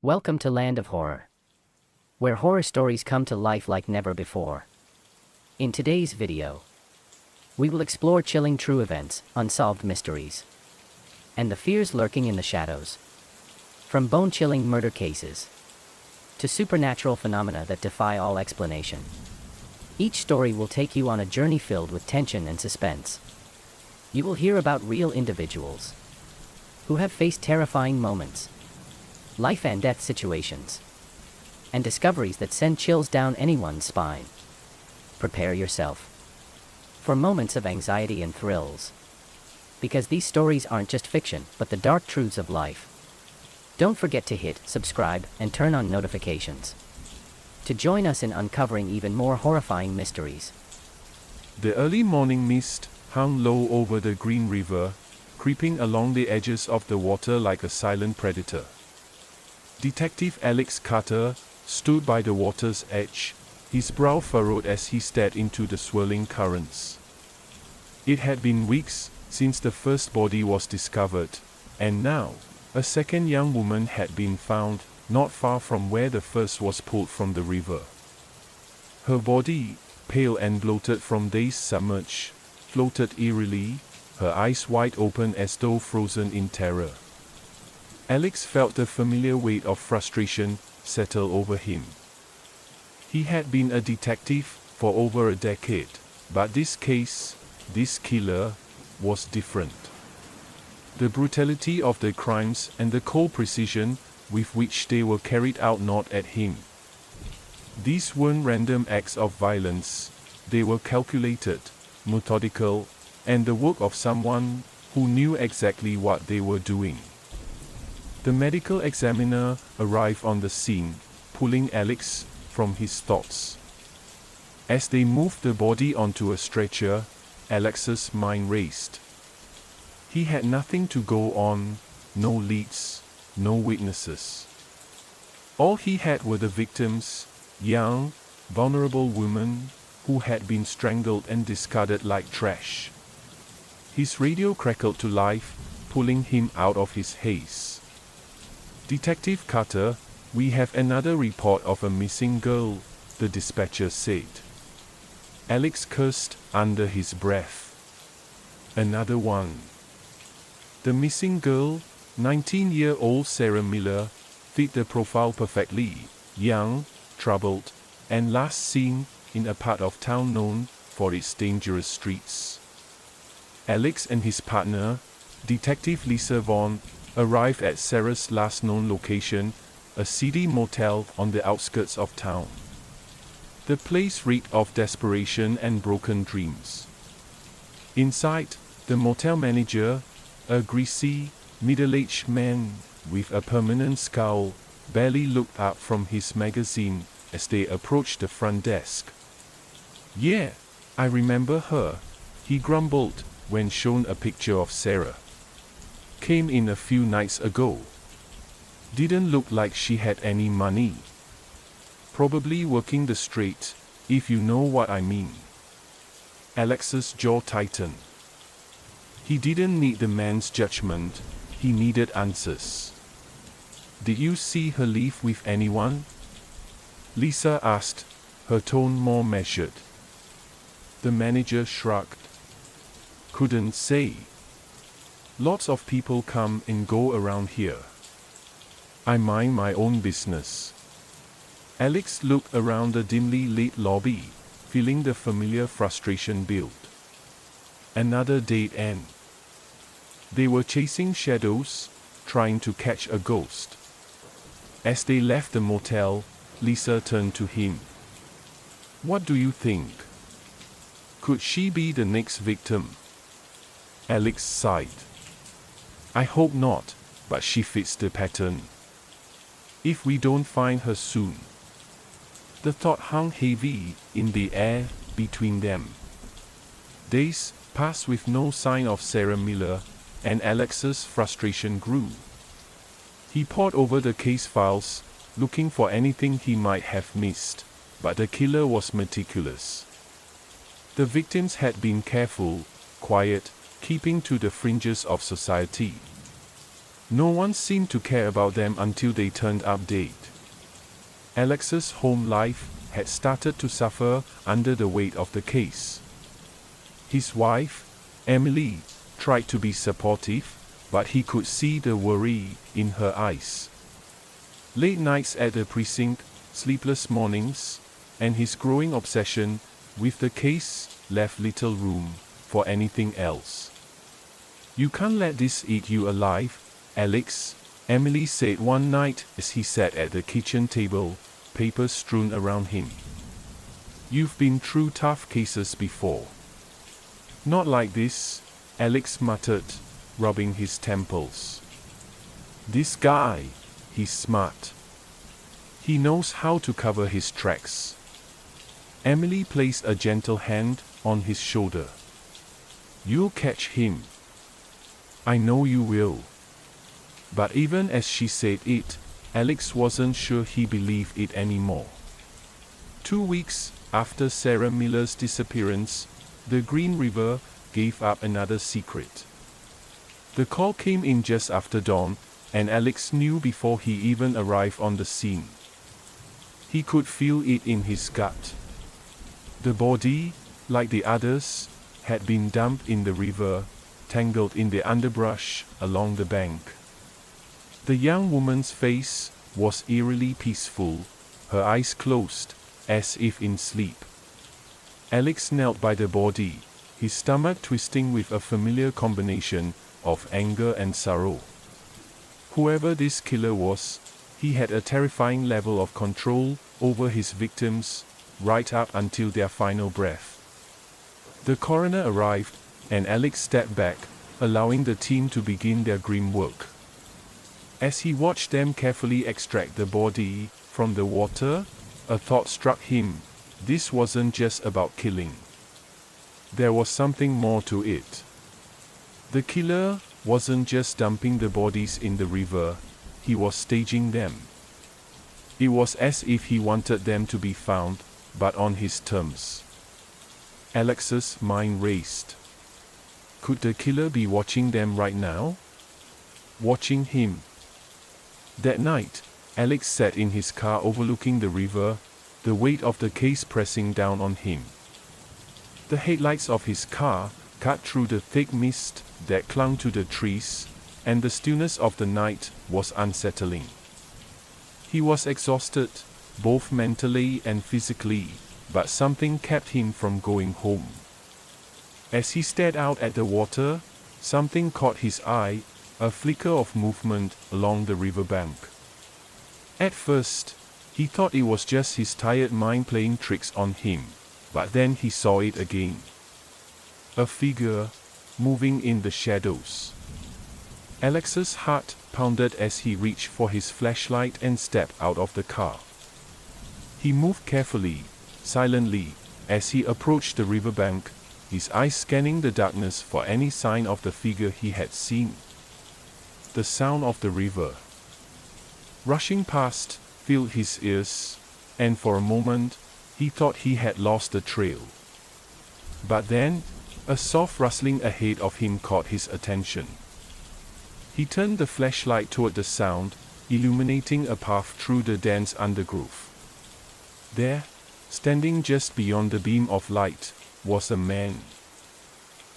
Welcome to Land of Horror, where horror stories come to life like never before. In today's video, we will explore chilling true events, unsolved mysteries, and the fears lurking in the shadows. From bone-chilling murder cases to supernatural phenomena that defy all explanation, each story will take you on a journey filled with tension and suspense. You will hear about real individuals who have faced terrifying moments, life and death situations, and discoveries that send chills down anyone's spine. Prepare yourself for moments of anxiety and thrills, because these stories aren't just fiction, but the dark truths of life. Don't forget to hit subscribe and turn on notifications to join us in uncovering even more horrifying mysteries. The early morning mist hung low over the Green River, creeping along the edges of the water like a silent predator. Detective Alex Carter stood by the water's edge, his brow furrowed as he stared into the swirling currents. It had been weeks since the first body was discovered, and now, a second young woman had been found, not far from where the first was pulled from the river. Her body, pale and bloated from days submerged, floated eerily, her eyes wide open as though frozen in terror. Alex felt the familiar weight of frustration settle over him. He had been a detective for over a decade, but this case, this killer, was different. The brutality of the crimes and the cold precision with which they were carried out gnawed at him. These weren't random acts of violence, they were calculated, methodical, and the work of someone who knew exactly what they were doing. The medical examiner arrived on the scene, pulling Alex from his thoughts. As they moved the body onto a stretcher, Alex's mind raced. He had nothing to go on, no leads, no witnesses. All he had were the victims, young, vulnerable women, who had been strangled and discarded like trash. His radio crackled to life, pulling him out of his haze. "Detective Carter, we have another report of a missing girl," the dispatcher said. Alex cursed under his breath. Another one. The missing girl, 19-year-old Sarah Miller, fit the profile perfectly: young, troubled, and last seen in a part of town known for its dangerous streets. Alex and his partner, Detective Lisa Vaughn, arrived at Sarah's last known location, a seedy motel on the outskirts of town. The place reeked of desperation and broken dreams. Inside, the motel manager, a greasy, middle-aged man with a permanent scowl, barely looked up from his magazine as they approached the front desk. "Yeah, I remember her," he grumbled when shown a picture of Sarah. "Came in a few nights ago. Didn't look like she had any money. Probably working the street, if you know what I mean." Alex's jaw tightened. He didn't need the man's judgment, he needed answers. "Did you see her leave with anyone?" Lisa asked, her tone more measured. The manager shrugged. "Couldn't say. Lots of people come and go around here. I mind my own business." Alex looked around the dimly lit lobby, feeling the familiar frustration build. Another dead end. They were chasing shadows, trying to catch a ghost. As they left the motel, Lisa turned to him. "What do you think? Could she be the next victim?" Alex sighed. "I hope not, but she fits the pattern. If we don't find her soon." The thought hung heavy in the air between them. Days passed with no sign of Sarah Miller, and Alex's frustration grew. He pored over the case files, looking for anything he might have missed, but the killer was meticulous. The victims had been careful, quiet, keeping to the fringes of society. No one seemed to care about them until they turned up dead. Alex's home life had started to suffer under the weight of the case. His wife, Emily, tried to be supportive, but he could see the worry in her eyes. Late nights at the precinct, sleepless mornings, and his growing obsession with the case left little room for anything else. "You can't let this eat you alive, Alex," Emily said one night as he sat at the kitchen table, papers strewn around him. "You've been through tough cases before." "Not like this," Alex muttered, rubbing his temples. "This guy, he's smart. He knows how to cover his tracks." Emily placed a gentle hand on his shoulder. "You'll catch him. I know you will." But even as she said it, Alex wasn't sure he believed it anymore. 2 weeks after Sarah Miller's disappearance, the Green River gave up another secret. The call came in just after dawn, and Alex knew before he even arrived on the scene. He could feel it in his gut. The body, like the others, had been dumped in the river, tangled in the underbrush along the bank. The young woman's face was eerily peaceful, her eyes closed, as if in sleep. Alex knelt by the body, his stomach twisting with a familiar combination of anger and sorrow. Whoever this killer was, he had a terrifying level of control over his victims, right up until their final breath. The coroner arrived, and Alex stepped back, allowing the team to begin their grim work. As he watched them carefully extract the body from the water, a thought struck him. This wasn't just about killing. There was something more to it. The killer wasn't just dumping the bodies in the river, he was staging them. It was as if he wanted them to be found, but on his terms. Alex's mind raced. Could the killer be watching them right now? Watching him? That night, Alex sat in his car overlooking the river, the weight of the case pressing down on him. The headlights of his car cut through the thick mist that clung to the trees, and the stillness of the night was unsettling. He was exhausted, both mentally and physically, but something kept him from going home. As he stared out at the water, something caught his eye, a flicker of movement along the riverbank. At first, he thought it was just his tired mind playing tricks on him, but then he saw it again. A figure, moving in the shadows. Alex's heart pounded as he reached for his flashlight and stepped out of the car. He moved carefully, silently, as he approached the riverbank, his eyes scanning the darkness for any sign of the figure he had seen. The sound of the river, rushing past, filled his ears, and for a moment, he thought he had lost the trail. But then, a soft rustling ahead of him caught his attention. He turned the flashlight toward the sound, illuminating a path through the dense undergrowth. There, standing just beyond the beam of light, was a man.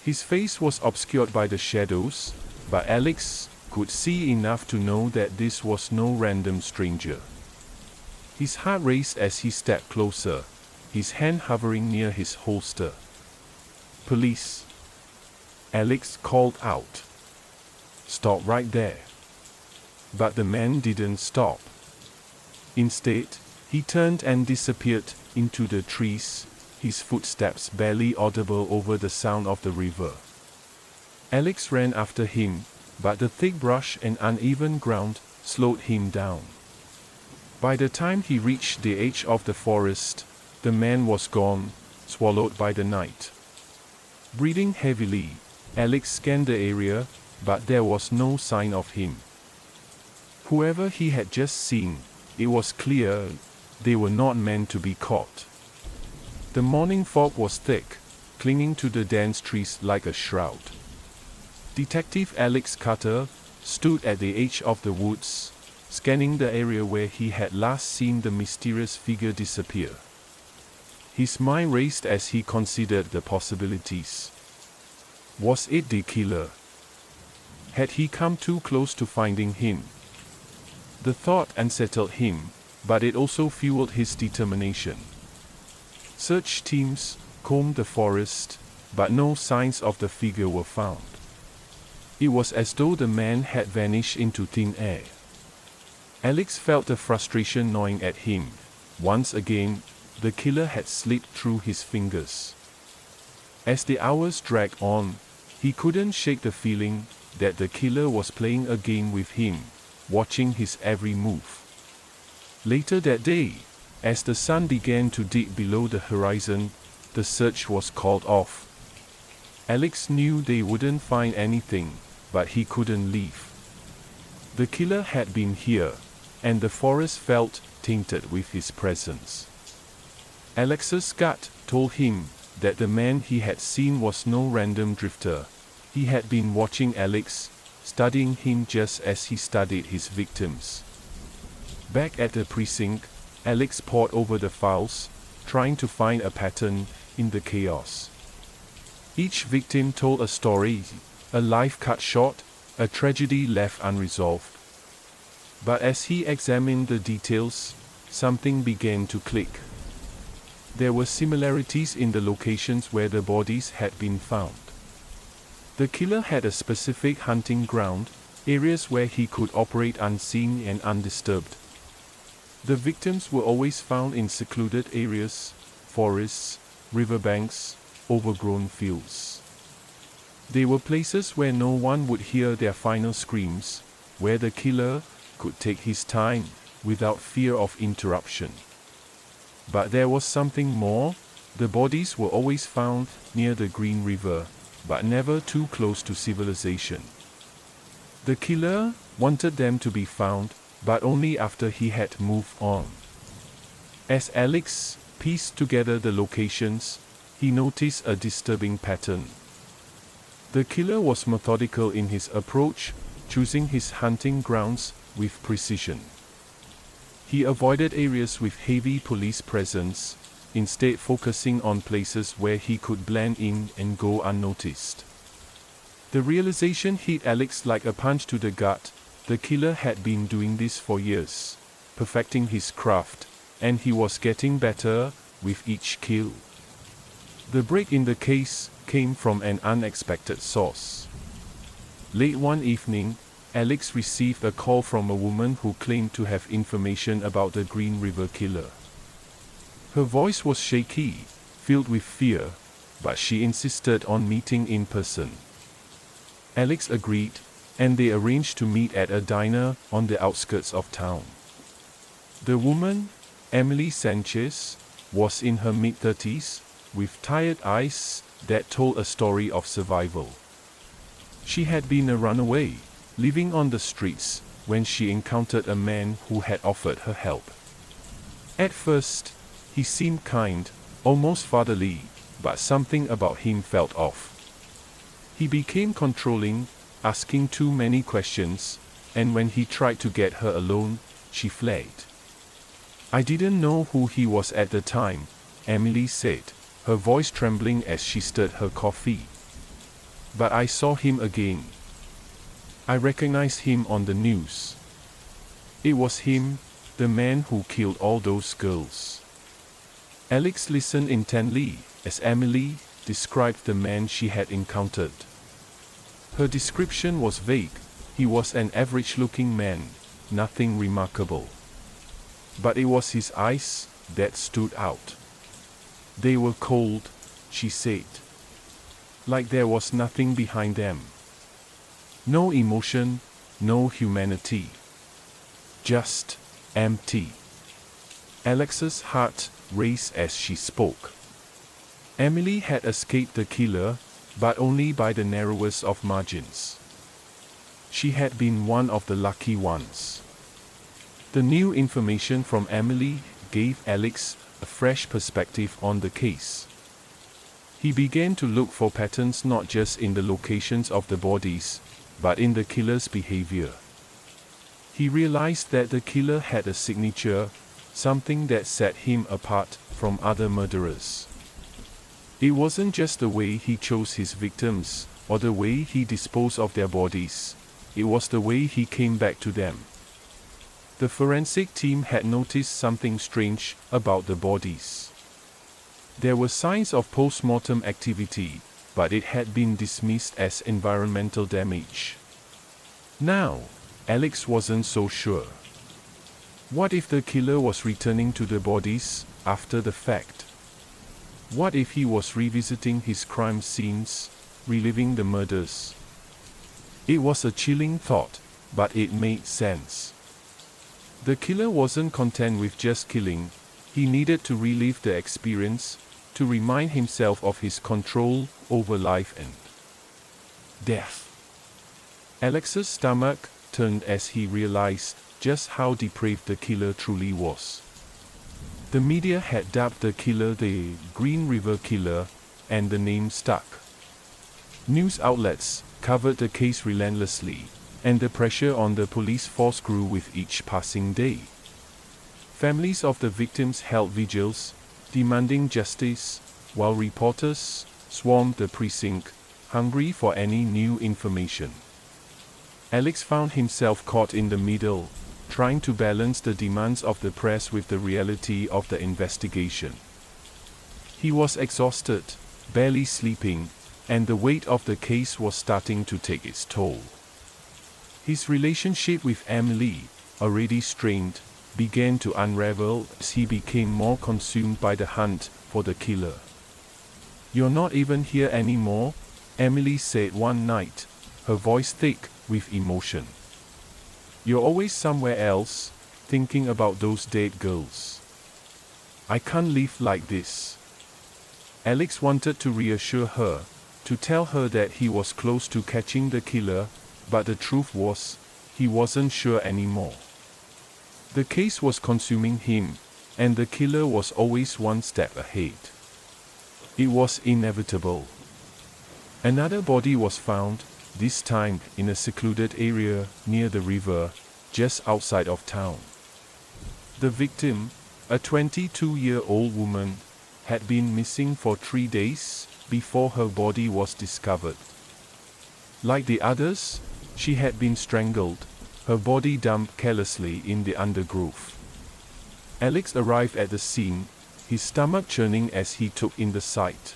His face was obscured by the shadows, but Alex could see enough to know that this was no random stranger. His heart raced as he stepped closer, his hand hovering near his holster. "Police!" Alex called out. "Stop right there." But the man didn't stop. Instead, he turned and disappeared into the trees, his footsteps barely audible over the sound of the river. Alex ran after him, but the thick brush and uneven ground slowed him down. By the time he reached the edge of the forest, the man was gone, swallowed by the night. Breathing heavily, Alex scanned the area, but there was no sign of him. Whoever he had just seen, it was clear they were not meant to be caught. The morning fog was thick, clinging to the dense trees like a shroud. Detective Alex Carter stood at the edge of the woods, scanning the area where he had last seen the mysterious figure disappear. His mind raced as he considered the possibilities. Was it the killer? Had he come too close to finding him? The thought unsettled him, but it also fueled his determination. Search teams combed the forest, but no signs of the figure were found. It was as though the man had vanished into thin air. Alex felt the frustration gnawing at him. Once again, the killer had slipped through his fingers. As the hours dragged on, he couldn't shake the feeling that the killer was playing a game with him, watching his every move. Later that day, as the sun began to dip below the horizon, the search was called off. Alex knew they wouldn't find anything, but he couldn't leave. The killer had been here, and the forest felt tainted with his presence. Alex's gut told him that the man he had seen was no random drifter. He had been watching Alex, studying him just as he studied his victims. Back at the precinct, Alex pored over the files, trying to find a pattern in the chaos. Each victim told a story, a life cut short, a tragedy left unresolved. But as he examined the details, something began to click. There were similarities in the locations where the bodies had been found. The killer had a specific hunting ground, areas where he could operate unseen and undisturbed. The victims were always found in secluded areas, forests, riverbanks, overgrown fields. They were places where no one would hear their final screams, where the killer could take his time, without fear of interruption. But there was something more. The bodies were always found near the Green River, but never too close to civilization. The killer wanted them to be found, but only after he had moved on. As Alex pieced together the locations, he noticed a disturbing pattern. The killer was methodical in his approach, choosing his hunting grounds with precision. He avoided areas with heavy police presence, instead focusing on places where he could blend in and go unnoticed. The realization hit Alex like a punch to the gut. The killer had been doing this for years, perfecting his craft, and he was getting better with each kill. The break in the case came from an unexpected source. Late one evening, Alex received a call from a woman who claimed to have information about the Green River killer. Her voice was shaky, filled with fear, but she insisted on meeting in person. Alex agreed, and they arranged to meet at a diner on the outskirts of town. The woman, Emily Sanchez, was in her mid-30s, with tired eyes that told a story of survival. She had been a runaway, living on the streets, when she encountered a man who had offered her help. At first, he seemed kind, almost fatherly, but something about him felt off. He became controlling, asking too many questions, and when he tried to get her alone, she fled. I didn't know who he was at the time, Emily said, her voice trembling as she stirred her coffee. But I saw him again. I recognized him on the news. It was him, the man who killed all those girls. Alex listened intently as Emily described the man she had encountered. Her description was vague. He was an average-looking man, nothing remarkable. But it was his eyes that stood out. They were cold, she said. Like there was nothing behind them. No emotion, no humanity. Just empty. Alex's heart raced as she spoke. Emily had escaped the killer, but only by the narrowest of margins. She had been one of the lucky ones. The new information from Emily gave Alex a fresh perspective on the case. He began to look for patterns not just in the locations of the bodies, but in the killer's behavior. He realized that the killer had a signature, something that set him apart from other murderers. It wasn't just the way he chose his victims, or the way he disposed of their bodies. It was the way he came back to them. The forensic team had noticed something strange about the bodies. There were signs of post-mortem activity, but it had been dismissed as environmental damage. Now, Alex wasn't so sure. What if the killer was returning to the bodies after the fact? What if he was revisiting his crime scenes, reliving the murders? It was a chilling thought, but it made sense. The killer wasn't content with just killing. He needed to relive the experience, to remind himself of his control over life and death. Alex's stomach turned as he realized just how depraved the killer truly was. The media had dubbed the killer the Green River Killer, and the name stuck. News outlets covered the case relentlessly, and the pressure on the police force grew with each passing day. Families of the victims held vigils, demanding justice, while reporters swarmed the precinct, hungry for any new information. Alex found himself caught in the middle, trying to balance the demands of the press with the reality of the investigation. He was exhausted, barely sleeping, and the weight of the case was starting to take its toll. His relationship with Emily, already strained, began to unravel as he became more consumed by the hunt for the killer. "You're not even here anymore," Emily said one night, her voice thick with emotion. "You're always somewhere else, thinking about those dead girls. I can't live like this." Alex wanted to reassure her, to tell her that he was close to catching the killer, but the truth was, he wasn't sure anymore. The case was consuming him, and the killer was always one step ahead. It was inevitable. Another body was found, this time in a secluded area near the river, just outside of town. The victim, a 22-year-old woman, had been missing for 3 days before her body was discovered. Like the others, she had been strangled, her body dumped carelessly in the undergrowth. Alex arrived at the scene, his stomach churning as he took in the sight.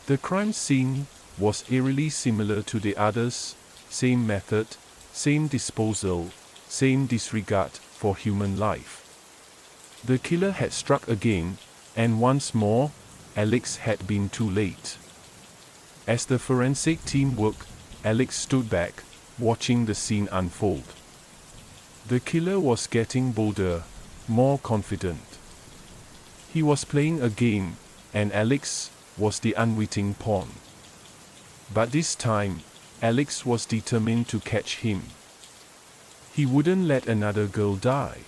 The crime scene was eerily similar to the others, same method, same disposal, same disregard for human life. The killer had struck again, and once more, Alex had been too late. As the forensic team worked, Alex stood back, watching the scene unfold. The killer was getting bolder, more confident. He was playing a game, and Alex was the unwitting pawn. But this time, Alex was determined to catch him. He wouldn't let another girl die.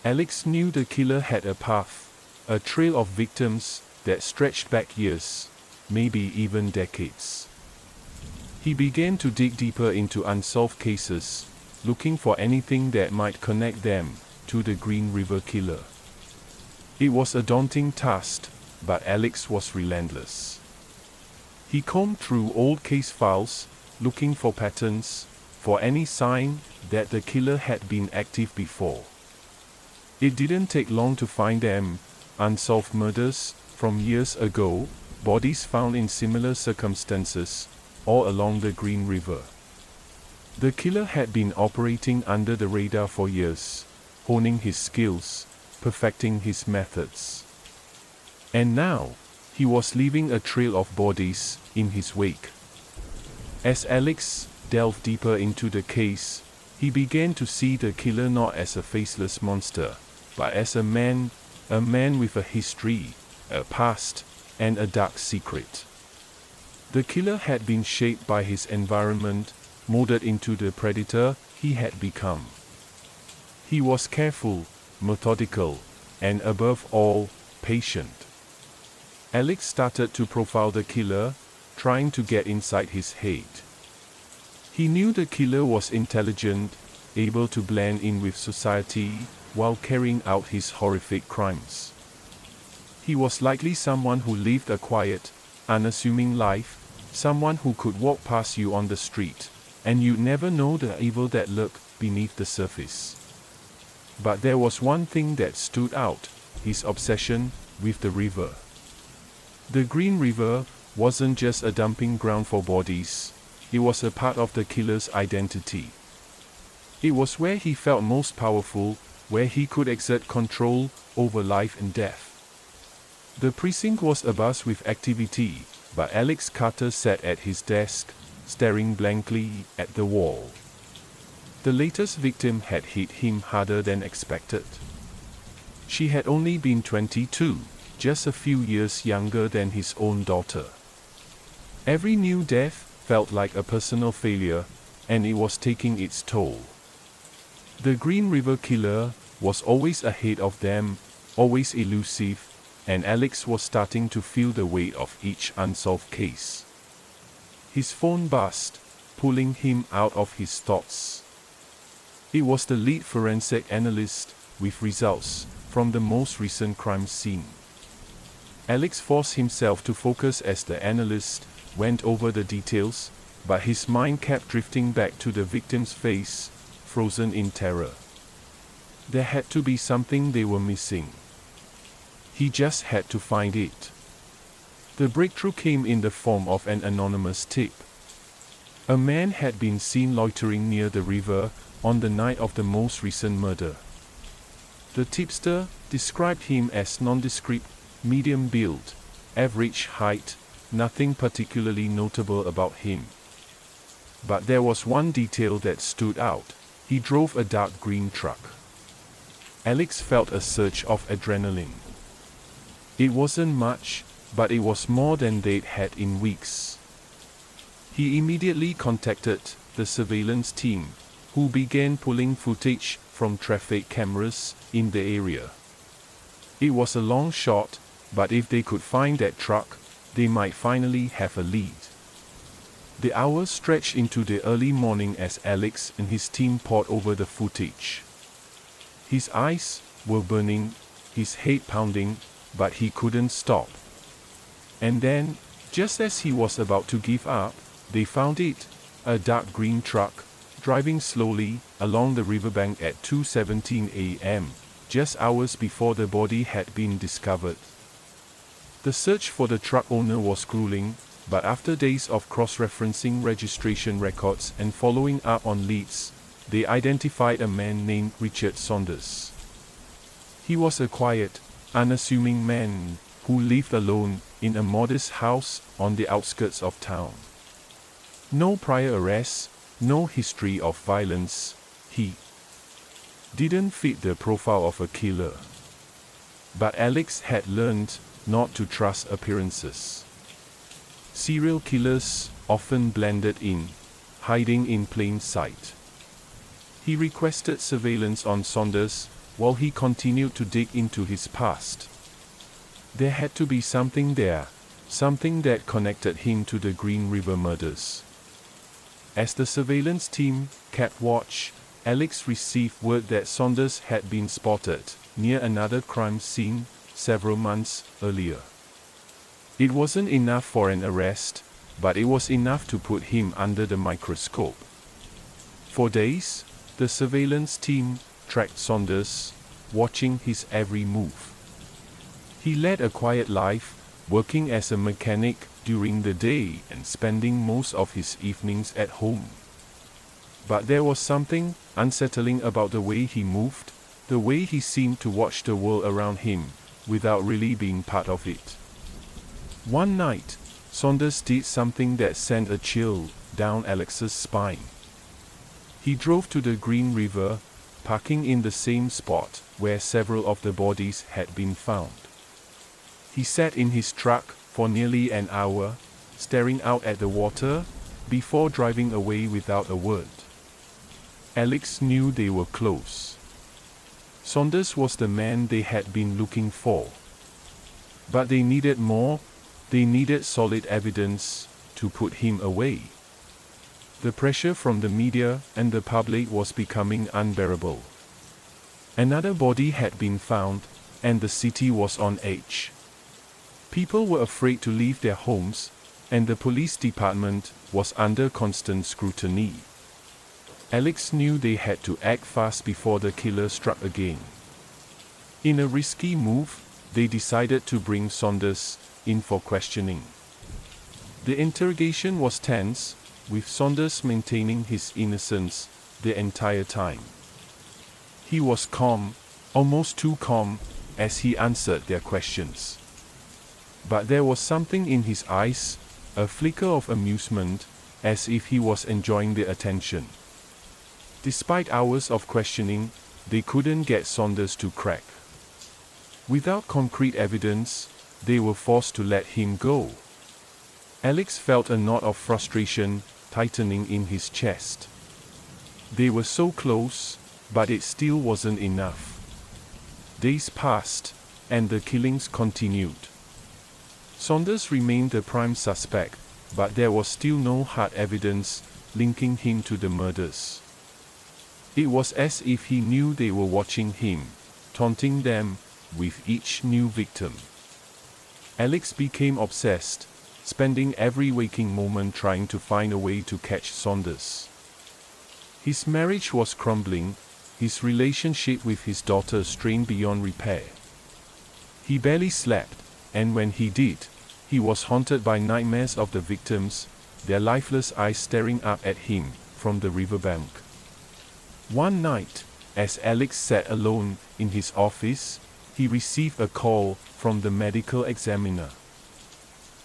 Alex knew the killer had a path, a trail of victims that stretched back years, maybe even decades. He began to dig deeper into unsolved cases, looking for anything that might connect them to the Green River Killer. It was a daunting task, but Alex was relentless. He combed through old case files, looking for patterns, for any sign that the killer had been active before. It didn't take long to find them: unsolved murders from years ago, bodies found in similar circumstances, all along the Green River. The killer had been operating under the radar for years, honing his skills, perfecting his methods. And now, he was leaving a trail of bodies in his wake. As Alex delved deeper into the case, he began to see the killer not as a faceless monster, but as a man with a history, a past, and a dark secret. The killer had been shaped by his environment, molded into the predator he had become. He was careful, methodical, and above all, patient. Alex started to profile the killer, trying to get inside his head. He knew the killer was intelligent, able to blend in with society, while carrying out his horrific crimes. He was likely someone who lived a quiet, unassuming life, someone who could walk past you on the street, and you'd never know the evil that lurked beneath the surface. But there was one thing that stood out: his obsession with the river. The Green River wasn't just a dumping ground for bodies, it was a part of the killer's identity. It was where he felt most powerful, where he could exert control over life and death. The precinct was abuzz with activity, but Alex Carter sat at his desk, staring blankly at the wall. The latest victim had hit him harder than expected. She had only been 22, just a few years younger than his own daughter. Every new death felt like a personal failure, and it was taking its toll. The Green River Killer was always ahead of them, always elusive, and Alex was starting to feel the weight of each unsolved case. His phone buzzed, pulling him out of his thoughts. It was the lead forensic analyst, with results from the most recent crime scene. Alex forced himself to focus as the analyst went over the details, but his mind kept drifting back to the victim's face, frozen in terror. There had to be something they were missing. He just had to find it. The breakthrough came in the form of an anonymous tip. A man had been seen loitering near the river on the night of the most recent murder. The tipster described him as nondescript, medium build, average height, nothing particularly notable about him. But there was one detail that stood out: he drove a dark green truck. Alex felt a surge of adrenaline. It wasn't much, but it was more than they'd had in weeks. He immediately contacted the surveillance team, who began pulling footage from traffic cameras in the area. It was a long shot, but if they could find that truck, they might finally have a lead. The hours stretched into the early morning as Alex and his team pored over the footage. His eyes were burning, his head pounding, but he couldn't stop. And then, just as he was about to give up, they found it, a dark green truck, driving slowly along the riverbank at 2:17 a.m., just hours before the body had been discovered. The search for the truck owner was grueling, but after days of cross-referencing registration records and following up on leads, they identified a man named Richard Saunders. He was a quiet, unassuming man who lived alone in a modest house on the outskirts of town. No prior arrests, no history of violence. He didn't fit the profile of a killer. But Alex had learned not to trust appearances. Serial killers often blended in, hiding in plain sight. He requested surveillance on Saunders while he continued to dig into his past. There had to be something there, something that connected him to the Green River murders. As the surveillance team kept watch, Alex received word that Saunders had been spotted near another crime scene several months earlier. It wasn't enough for an arrest, but it was enough to put him under the microscope. For days, the surveillance team tracked Saunders, watching his every move. He led a quiet life, working as a mechanic during the day and spending most of his evenings at home. But there was something unsettling about the way he moved, the way he seemed to watch the world around him, without really being part of it. One night, Saunders did something that sent a chill down Alex's spine. He drove to the Green River, parking in the same spot where several of the bodies had been found. He sat in his truck for nearly an hour, staring out at the water, before driving away without a word. Alex knew they were close. Saunders was the man they had been looking for. But they needed more. They needed solid evidence to put him away. The pressure from the media and the public was becoming unbearable. Another body had been found, and the city was on edge. People were afraid to leave their homes, and the police department was under constant scrutiny. Alex knew they had to act fast before the killer struck again. In a risky move, they decided to bring Saunders in for questioning. The interrogation was tense, with Saunders maintaining his innocence the entire time. He was calm, almost too calm, as he answered their questions. But there was something in his eyes, a flicker of amusement, as if he was enjoying the attention. Despite hours of questioning, they couldn't get Saunders to crack. Without concrete evidence, they were forced to let him go. Alex felt a knot of frustration tightening in his chest. They were so close, but it still wasn't enough. Days passed, and the killings continued. Saunders remained the prime suspect, but there was still no hard evidence linking him to the murders. It was as if he knew they were watching him, taunting them with each new victim. Alex became obsessed, spending every waking moment trying to find a way to catch Saunders. His marriage was crumbling, his relationship with his daughter strained beyond repair. He barely slept, and when he did, he was haunted by nightmares of the victims, their lifeless eyes staring up at him from the riverbank. One night, as Alex sat alone in his office, he received a call from the medical examiner.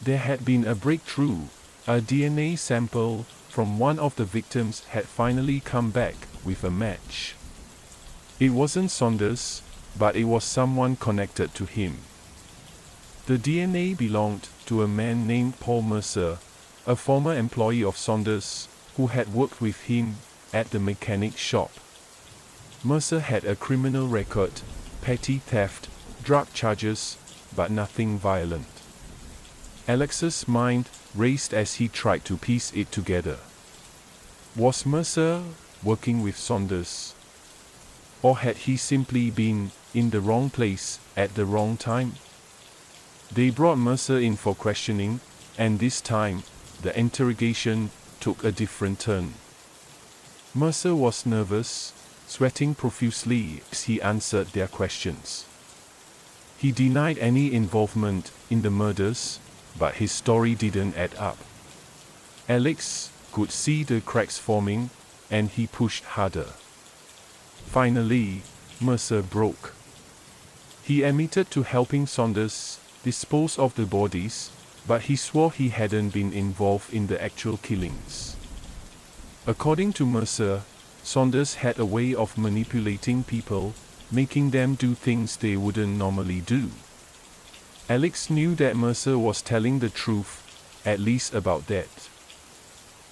There had been a breakthrough. A DNA sample from one of the victims had finally come back with a match. It wasn't Saunders, but it was someone connected to him. The DNA belonged to a man named Paul Mercer, a former employee of Saunders, who had worked with him at the mechanic shop. Mercer had a criminal record, petty theft, drug charges, but nothing violent. Alex's mind raced as he tried to piece it together. Was Mercer working with Saunders? Or had he simply been in the wrong place at the wrong time? They brought Mercer in for questioning, and this time, the interrogation took a different turn. Mercer was nervous, sweating profusely as he answered their questions. He denied any involvement in the murders, but his story didn't add up. Alex could see the cracks forming, and he pushed harder. Finally, Mercer broke. He admitted to helping Saunders dispose of the bodies, but he swore he hadn't been involved in the actual killings. According to Mercer, Saunders had a way of manipulating people, making them do things they wouldn't normally do. Alex knew that Mercer was telling the truth, at least about that.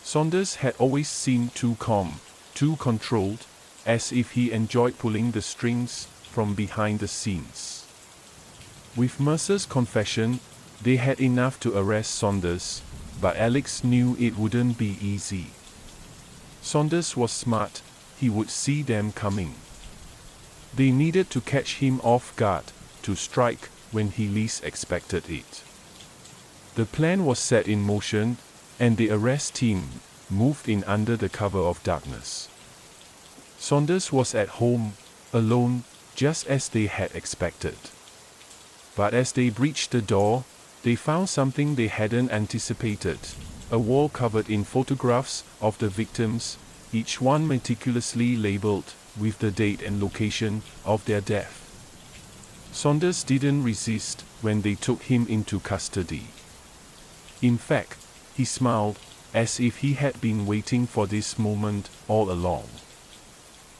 Saunders had always seemed too calm, too controlled, as if he enjoyed pulling the strings from behind the scenes. With Mercer's confession, they had enough to arrest Saunders, but Alex knew it wouldn't be easy. Saunders was smart, he would see them coming. They needed to catch him off guard, to strike when he least expected it. The plan was set in motion, and the arrest team moved in under the cover of darkness. Saunders was at home, alone, just as they had expected. But as they breached the door, they found something they hadn't anticipated, a wall covered in photographs of the victims, each one meticulously labeled with the date and location of their death. Saunders didn't resist when they took him into custody. In fact, he smiled, as if he had been waiting for this moment all along.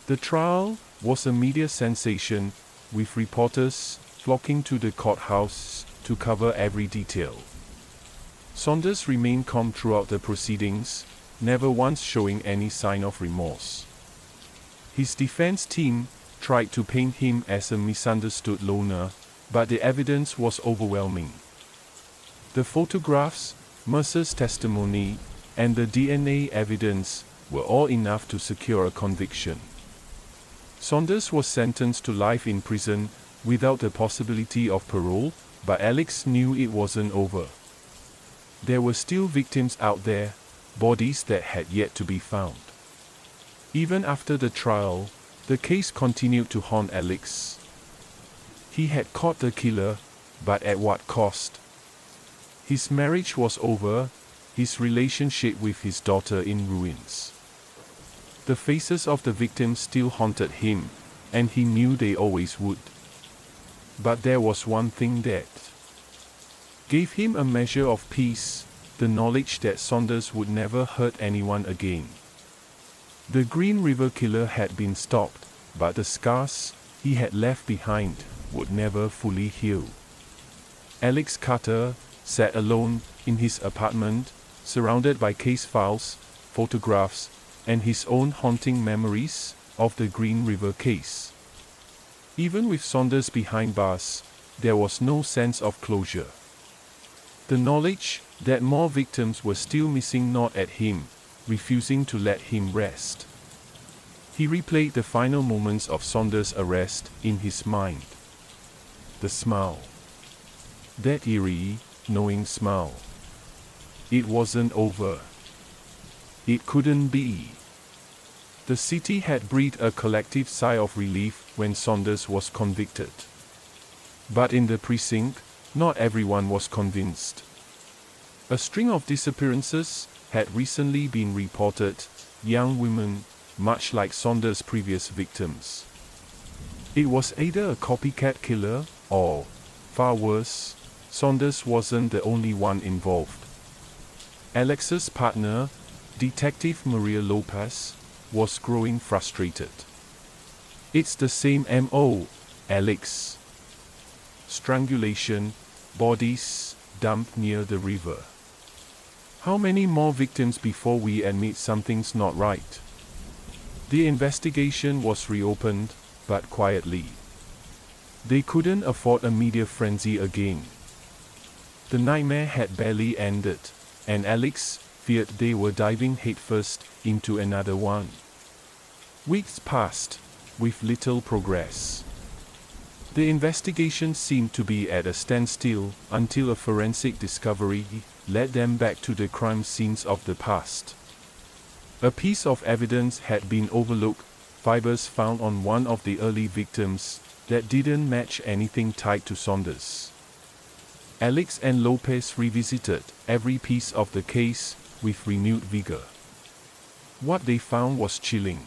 The trial was a media sensation, with reporters flocking to the courthouse to cover every detail. Saunders remained calm throughout the proceedings, never once showing any sign of remorse. His defense team tried to paint him as a misunderstood loner, but the evidence was overwhelming. The photographs, Mercer's testimony, and the DNA evidence were all enough to secure a conviction. Saunders was sentenced to life in prison without the possibility of parole, but Alex knew it wasn't over. There were still victims out there, bodies that had yet to be found. Even after the trial, the case continued to haunt Alex. He had caught the killer, but at what cost? His marriage was over, his relationship with his daughter in ruins. The faces of the victims still haunted him, and he knew they always would. But there was one thing that gave him a measure of peace, the knowledge that Saunders would never hurt anyone again. The Green River killer had been stopped, but the scars he had left behind would never fully heal. Alex Carter sat alone in his apartment, surrounded by case files, photographs, and his own haunting memories of the Green River case. Even with Saunders behind bars, there was no sense of closure. The knowledge that more victims were still missing gnawed at him, refusing to let him rest. He replayed the final moments of Saunders' arrest in his mind. The smile. That eerie, knowing smile. It wasn't over. It couldn't be. The city had breathed a collective sigh of relief when Saunders was convicted. But in the precinct, not everyone was convinced. A string of disappearances had recently been reported, young women, much like Saunders' previous victims. It was either a copycat killer, or, far worse, Saunders wasn't the only one involved. Alex's partner, Detective Maria Lopez, was growing frustrated. It's the same MO, Alex. Strangulation, bodies dumped near the river. How many more victims before we admit something's not right? The investigation was reopened, but quietly. They couldn't afford a media frenzy again. The nightmare had barely ended, and Alex feared they were diving headfirst into another one. Weeks passed, with little progress. The investigation seemed to be at a standstill until a forensic discovery led them back to the crime scenes of the past. A piece of evidence had been overlooked, fibers found on one of the early victims that didn't match anything tied to Saunders. Alex and Lopez revisited every piece of the case with renewed vigor. What they found was chilling.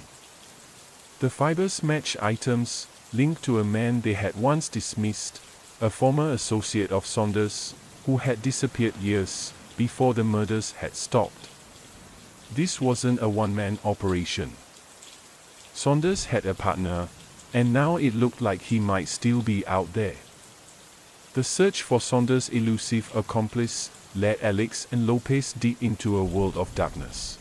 The fibers matched items linked to a man they had once dismissed, a former associate of Saunders, who had disappeared years before the murders had stopped. This wasn't a one-man operation. Saunders had a partner, and now it looked like he might still be out there. The search for Saunders' elusive accomplice led Alex and Lopez deep into a world of darkness.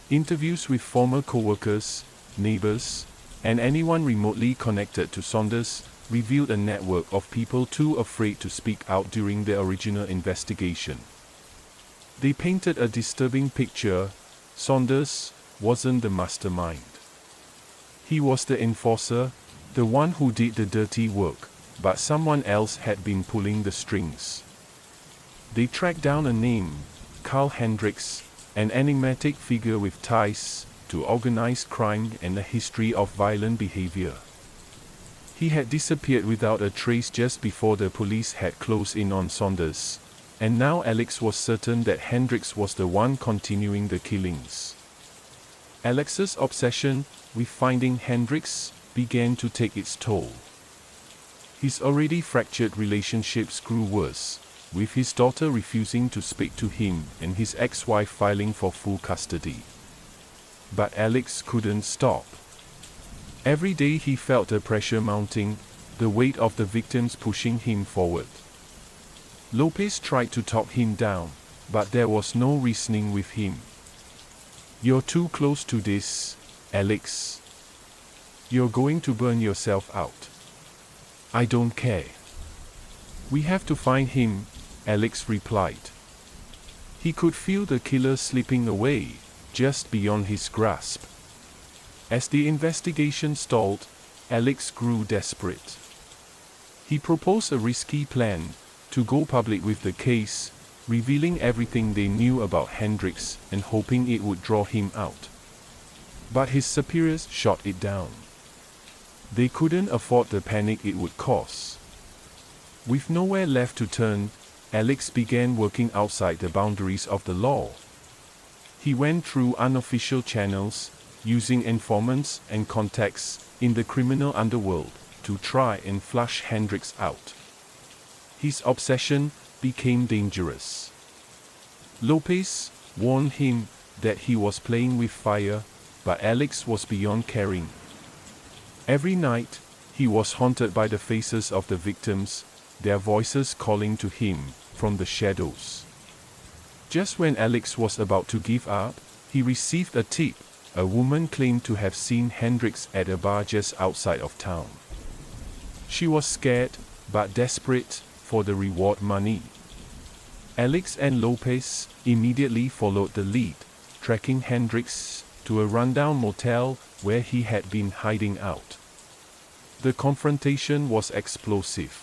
Interviews with former co-workers, neighbors, and anyone remotely connected to Saunders revealed a network of people too afraid to speak out during the original investigation. They painted a disturbing picture. Saunders wasn't the mastermind. He was the enforcer, the one who did the dirty work, but someone else had been pulling the strings. They tracked down a name, Carl Hendricks, an enigmatic figure with ties to organized crime and a history of violent behavior. He had disappeared without a trace just before the police had closed in on Saunders, and now Alex was certain that Hendricks was the one continuing the killings. Alex's obsession with finding Hendricks began to take its toll. His already fractured relationships grew worse, with his daughter refusing to speak to him and his ex-wife filing for full custody. But Alex couldn't stop. Every day he felt the pressure mounting, the weight of the victims pushing him forward. Lopez tried to talk him down, but there was no reasoning with him. You're too close to this, Alex. You're going to burn yourself out. I don't care. We have to find him, Alex replied. He could feel the killer slipping away, just beyond his grasp. As the investigation stalled, Alex grew desperate. He proposed a risky plan, to go public with the case, revealing everything they knew about Hendrix and hoping it would draw him out. But his superiors shot it down. They couldn't afford the panic it would cause. With nowhere left to turn, Alex began working outside the boundaries of the law. He went through unofficial channels, using informants and contacts in the criminal underworld to try and flush Hendrix out. His obsession became dangerous. Lopez warned him that he was playing with fire, but Alex was beyond caring. Every night, he was haunted by the faces of the victims, their voices calling to him from the shadows. Just when Alex was about to give up, he received a tip. A woman claimed to have seen Hendrix at a bar just outside of town. She was scared, but desperate for the reward money. Alex and Lopez immediately followed the lead, tracking Hendrix to a rundown motel where he had been hiding out. The confrontation was explosive.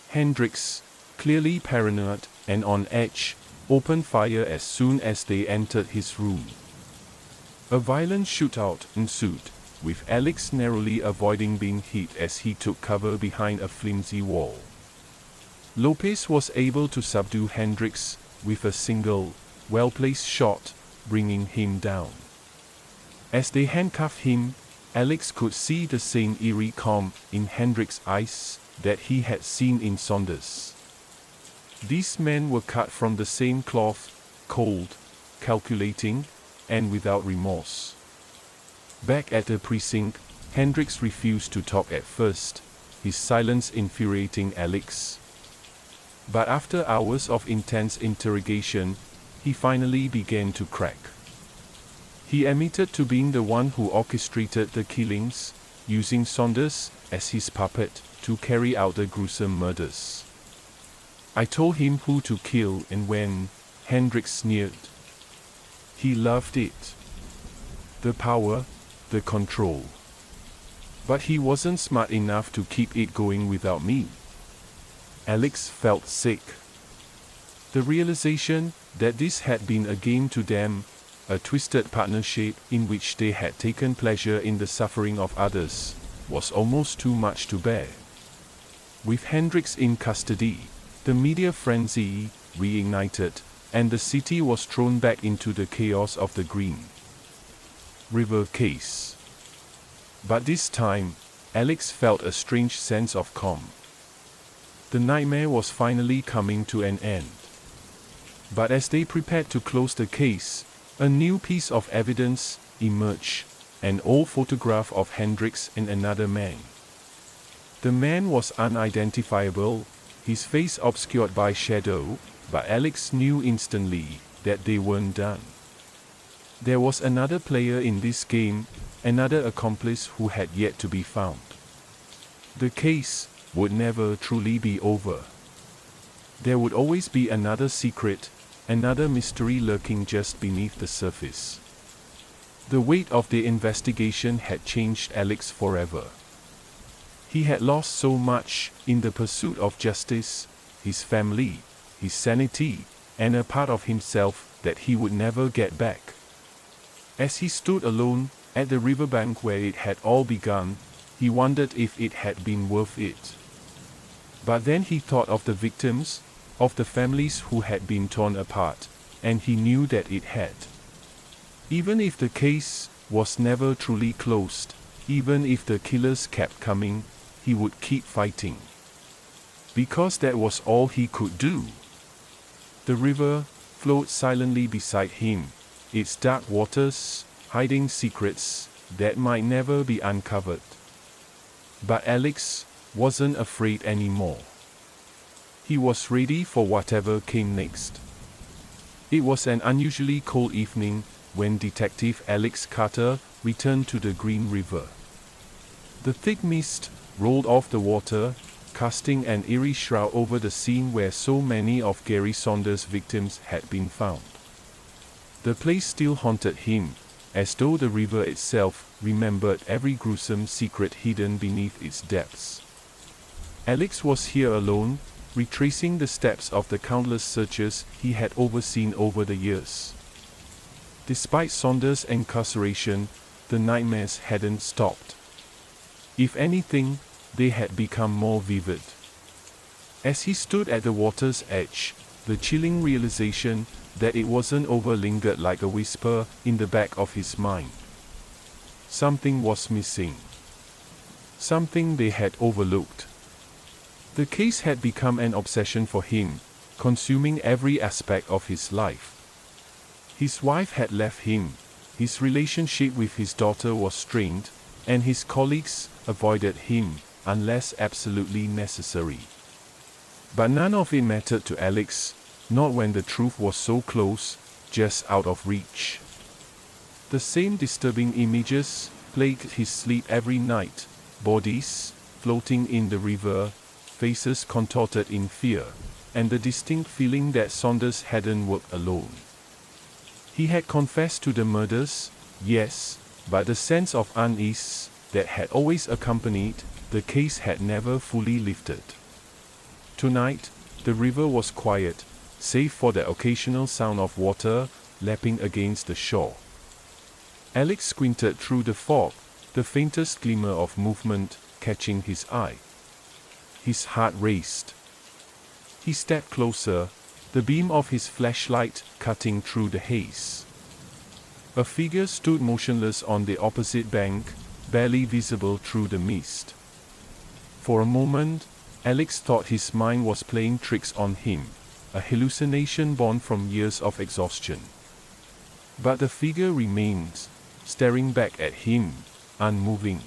Hendrix, clearly paranoid and on edge, opened fire as soon as they entered his room. A violent shootout ensued, with Alex narrowly avoiding being hit as he took cover behind a flimsy wall. Lopez was able to subdue Hendrix with a single, well-placed shot, bringing him down. As they handcuffed him, Alex could see the same eerie calm in Hendrix's eyes that he had seen in Saunders. These men were cut from the same cloth, cold, calculating, and without remorse. Back at the precinct, Hendrix refused to talk at first, his silence infuriating Alex. But after hours of intense interrogation, he finally began to crack. He admitted to being the one who orchestrated the killings, using Saunders as his puppet to carry out the gruesome murders. "I told him who to kill and when," Hendrix sneered. He loved it. The power, the control. But he wasn't smart enough to keep it going without me. Alex felt sick. The realization that this had been a game to them, a twisted partnership in which they had taken pleasure in the suffering of others, was almost too much to bear. With Hendrix in custody, the media frenzy reignited, and the city was thrown back into the chaos of the Green River case. But this time, Alex felt a strange sense of calm. The nightmare was finally coming to an end. But as they prepared to close the case, a new piece of evidence emerged, an old photograph of Hendrix and another man. The man was unidentifiable, his face obscured by shadow, but Alex knew instantly that they weren't done. There was another player in this game, another accomplice who had yet to be found. The case would never truly be over. There would always be another secret, another mystery lurking just beneath the surface. The weight of the investigation had changed Alex forever. He had lost so much in the pursuit of justice, his family, his sanity, and a part of himself that he would never get back. As he stood alone at the riverbank where it had all begun, he wondered if it had been worth it. But then he thought of the victims, of the families who had been torn apart, and he knew that it had. Even if the case was never truly closed, even if the killers kept coming, he would keep fighting. Because that was all he could do. The river flowed silently beside him, its dark waters hiding secrets that might never be uncovered. But Alex wasn't afraid anymore. He was ready for whatever came next. It was an unusually cold evening when Detective Alex Carter returned to the Green River. The thick mist rolled off the water, casting an eerie shroud over the scene where so many of Gary Saunders' victims had been found. The place still haunted him, as though the river itself remembered every gruesome secret hidden beneath its depths. Alex was here alone, retracing the steps of the countless searches he had overseen over the years. Despite Saunders' incarceration, the nightmares hadn't stopped. If anything, they had become more vivid. As he stood at the water's edge, the chilling realization that it wasn't over lingered like a whisper in the back of his mind. Something was missing. Something they had overlooked. The case had become an obsession for him, consuming every aspect of his life. His wife had left him, his relationship with his daughter was strained, and his colleagues avoided him, unless absolutely necessary. But none of it mattered to Alex, not when the truth was so close, just out of reach. The same disturbing images plagued his sleep every night: bodies floating in the river, faces contorted in fear, and the distinct feeling that Saunders hadn't worked alone. He had confessed to the murders, yes, but the sense of unease that had always accompanied the case had never fully lifted. Tonight, the river was quiet, save for the occasional sound of water lapping against the shore. Alex squinted through the fog, the faintest glimmer of movement catching his eye. His heart raced. He stepped closer, the beam of his flashlight cutting through the haze. A figure stood motionless on the opposite bank, barely visible through the mist. For a moment, Alex thought his mind was playing tricks on him, a hallucination born from years of exhaustion. But the figure remained, staring back at him, unmoving.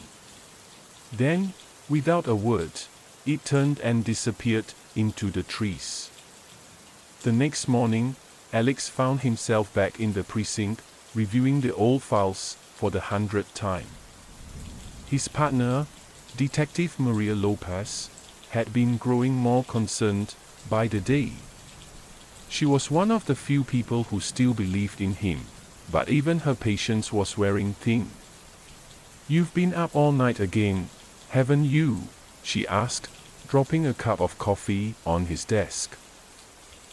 Then, without a word, it turned and disappeared into the trees. The next morning, Alex found himself back in the precinct, reviewing the old files for the 100th time. His partner, Detective Maria Lopez, had been growing more concerned by the day. She was one of the few people who still believed in him, but even her patience was wearing thin. "You've been up all night again, haven't you?" she asked, dropping a cup of coffee on his desk.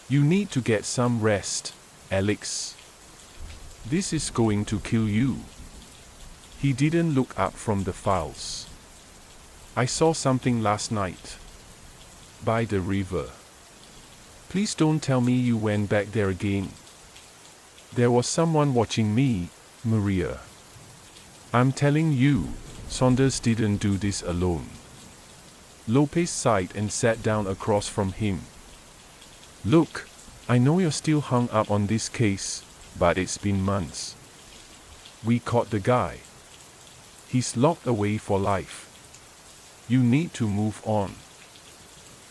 "You need to get some rest, Alex. This is going to kill you." He didn't look up from the files. "I saw something last night. By the river. Please don't tell me you went back there again." "There was someone watching me, Maria. I'm telling you, Saunders didn't do this alone." Lopez sighed and sat down across from him. "Look, I know you're still hung up on this case, but it's been months. We caught the guy. He's locked away for life. You need to move on."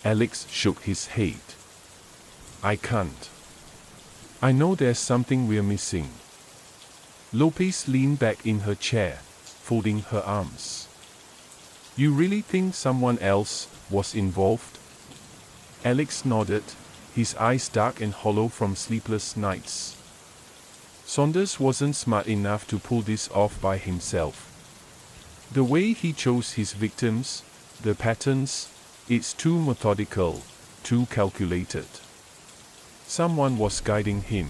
Alex shook his head. "I can't. I know there's something we're missing." Lopez leaned back in her chair, folding her arms. "You really think someone else was involved?" Alex nodded, his eyes dark and hollow from sleepless nights. Saunders wasn't smart enough to pull this off by himself. The way he chose his victims, the patterns, it's too methodical, too calculated. Someone was guiding him.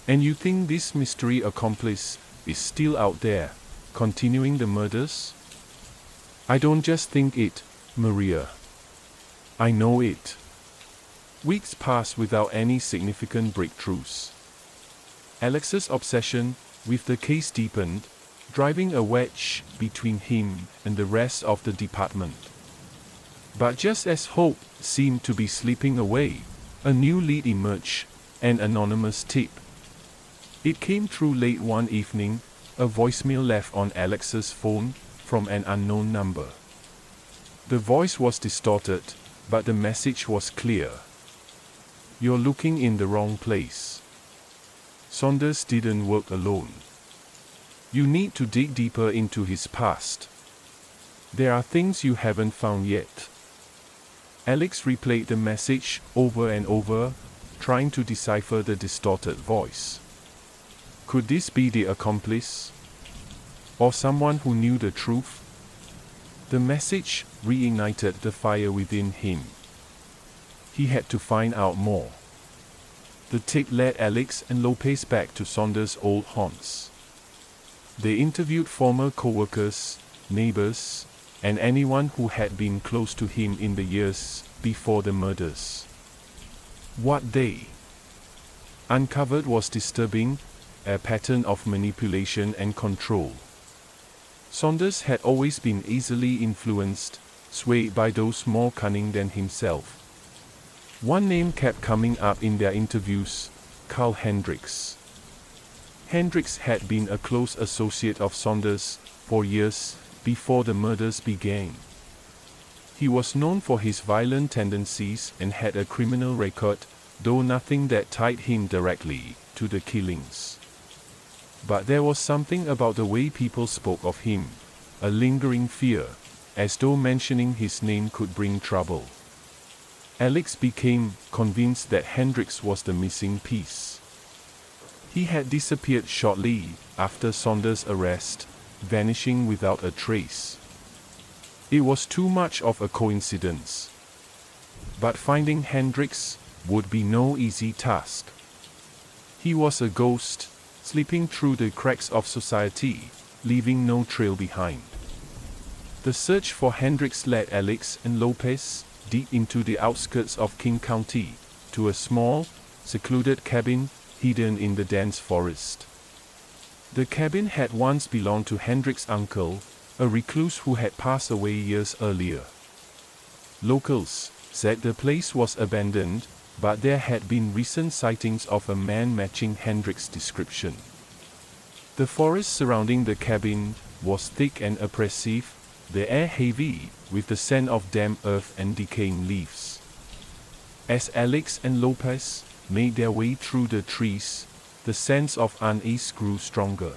"And you think this mystery accomplice is still out there, continuing the murders?" "I don't just think it, Maria. I know it." Weeks passed without any significant breakthroughs. Alex's obsession with the case deepened, driving a wedge between him and the rest of the department. But just as hope seemed to be slipping away, a new lead emerged, an anonymous tip. It came through late one evening, a voicemail left on Alex's phone from an unknown number. The voice was distorted, but the message was clear. "You're looking in the wrong place. Saunders didn't work alone. You need to dig deeper into his past. There are things you haven't found yet." Alex replayed the message over and over, trying to decipher the distorted voice. Could this be the accomplice? Or someone who knew the truth? The message reignited the fire within him. He had to find out more. The tape led Alex and Lopez back to Saunders' old haunts. They interviewed former co-workers, neighbors, and anyone who had been close to him in the years before the murders. What they uncovered was disturbing, a pattern of manipulation and control. Saunders had always been easily influenced, swayed by those more cunning than himself. One name kept coming up in their interviews: Carl Hendricks. Hendricks had been a close associate of Saunders for years before the murders began. He was known for his violent tendencies and had a criminal record, though nothing that tied him directly to the killings. But there was something about the way people spoke of him, a lingering fear, as though mentioning his name could bring trouble. Alex became convinced that Hendricks was the missing piece. He had disappeared shortly after Saunders' arrest, vanishing without a trace. It was too much of a coincidence. But finding Hendricks would be no easy task. He was a ghost, slipping through the cracks of society, leaving no trail behind. The search for Hendricks led Alex and Lopez deep into the outskirts of King County, to a small, secluded cabin hidden in the dense forest. The cabin had once belonged to Hendricks' uncle, a recluse who had passed away years earlier. Locals said the place was abandoned, but there had been recent sightings of a man matching Hendricks' description. The forest surrounding the cabin was thick and oppressive, the air heavy with the scent of damp earth and decaying leaves. As Alex and Lopez made their way through the trees, the sense of unease grew stronger.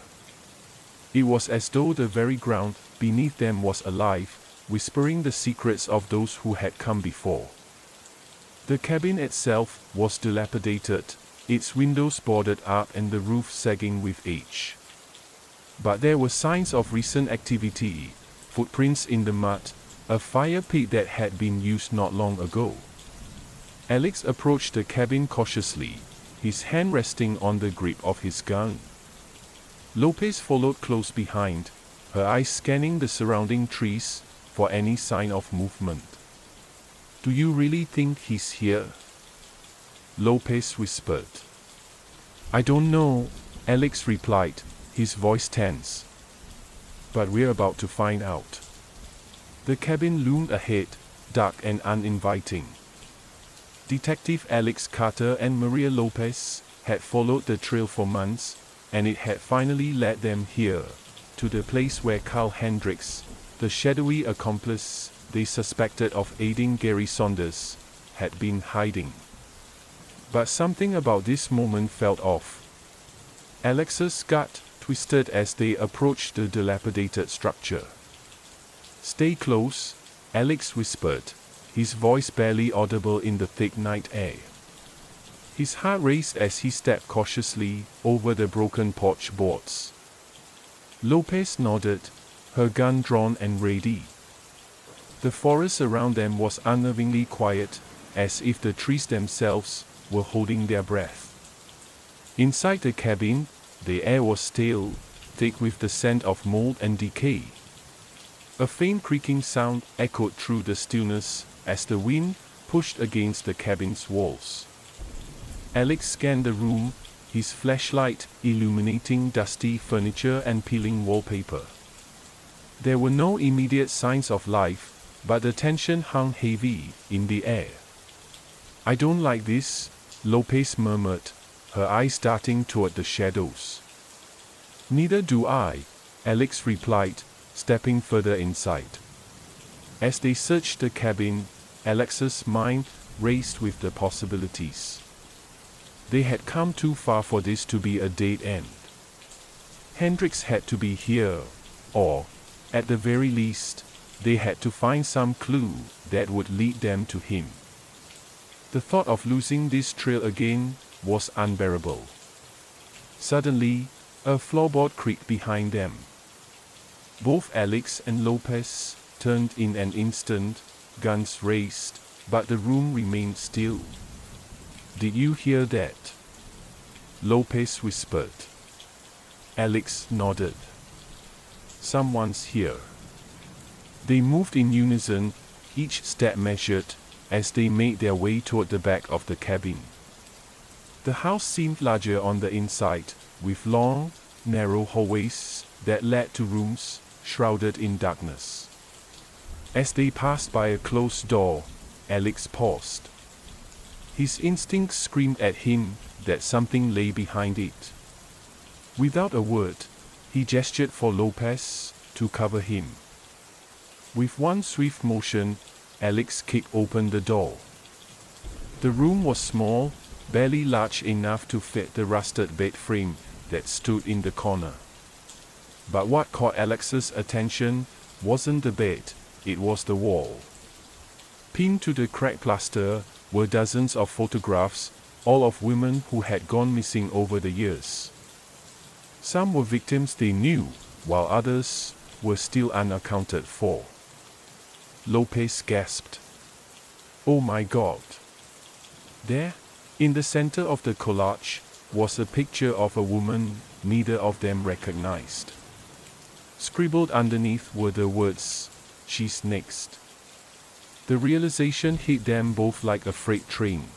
It was as though the very ground beneath them was alive, whispering the secrets of those who had come before. The cabin itself was dilapidated, its windows boarded up and the roof sagging with age. But there were signs of recent activity, footprints in the mud, a fire pit that had been used not long ago. Alex approached the cabin cautiously, his hand resting on the grip of his gun. Lopez followed close behind, her eyes scanning the surrounding trees for any sign of movement. "Do you really think he's here?" Lopez whispered. "I don't know," Alex replied, his voice tense. "But we're about to find out." The cabin loomed ahead, dark and uninviting. Detective Alex Carter and Maria Lopez had followed the trail for months, and it had finally led them here, to the place where Carl Hendricks, the shadowy accomplice they suspected of aiding Gary Saunders, had been hiding. But something about this moment felt off. Alex's gut twisted as they approached the dilapidated structure. "Stay close," Alex whispered, his voice barely audible in the thick night air. His heart raced as he stepped cautiously over the broken porch boards. Lopez nodded, her gun drawn and ready. The forest around them was unnervingly quiet, as if the trees themselves were holding their breath. Inside the cabin, the air was stale, thick with the scent of mold and decay. A faint creaking sound echoed through the stillness as the wind pushed against the cabin's walls. Alex scanned the room, his flashlight illuminating dusty furniture and peeling wallpaper. There were no immediate signs of life, but the tension hung heavy in the air. "I don't like this," Lopez murmured, her eyes darting toward the shadows. "Neither do I," Alex replied, stepping further inside. As they searched the cabin, Alex's mind raced with the possibilities. They had come too far for this to be a dead end. Hendricks had to be here, or, at the very least, they had to find some clue that would lead them to him. The thought of losing this trail again was unbearable. Suddenly, a floorboard creaked behind them. Both Alex and Lopez turned in an instant, guns raised, but the room remained still. "Did you hear that?" Lopez whispered. Alex nodded. "Someone's here." They moved in unison, each step measured, as they made their way toward the back of the cabin. The house seemed larger on the inside, with long, narrow hallways that led to rooms shrouded in darkness. As they passed by a closed door, Alex paused. His instincts screamed at him that something lay behind it. Without a word, he gestured for Lopez to cover him. With one swift motion, Alex kicked open the door. The room was small, barely large enough to fit the rusted bed frame that stood in the corner. But what caught Alex's attention wasn't the bed, it was the wall. Pinned to the cracked plaster were dozens of photographs, all of women who had gone missing over the years. Some were victims they knew, while others were still unaccounted for. Lopez gasped. "Oh my God!" There, in the center of the collage, was a picture of a woman neither of them recognized. Scribbled underneath were the words, "She's next." The realization hit them both like a freight train.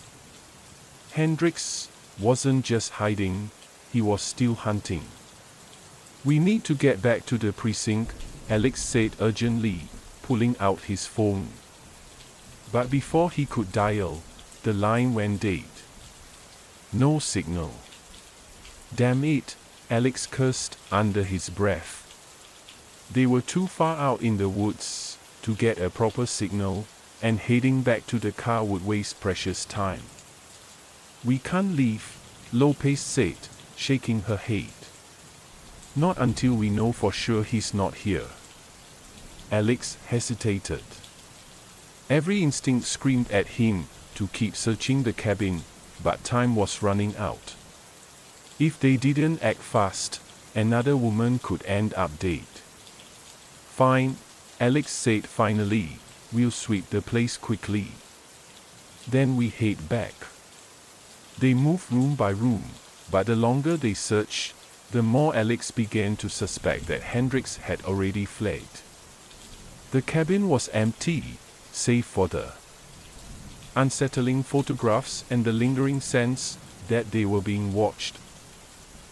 Hendricks wasn't just hiding, he was still hunting. "We need to get back to the precinct," Alex said urgently, pulling out his phone. But before he could dial, the line went dead. No signal. "Damn it," Alex cursed under his breath. They were too far out in the woods to get a proper signal, and heading back to the car would waste precious time. "We can't leave," Lopez said, shaking her head. "Not until we know for sure he's not here." Alex hesitated. Every instinct screamed at him to keep searching the cabin, but time was running out. If they didn't act fast, another woman could end up dead. "Fine," Alex said finally, "we'll sweep the place quickly. Then we head back." They moved room by room, but the longer they searched, the more Alex began to suspect that Hendricks had already fled. The cabin was empty, save for the unsettling photographs and the lingering sense that they were being watched.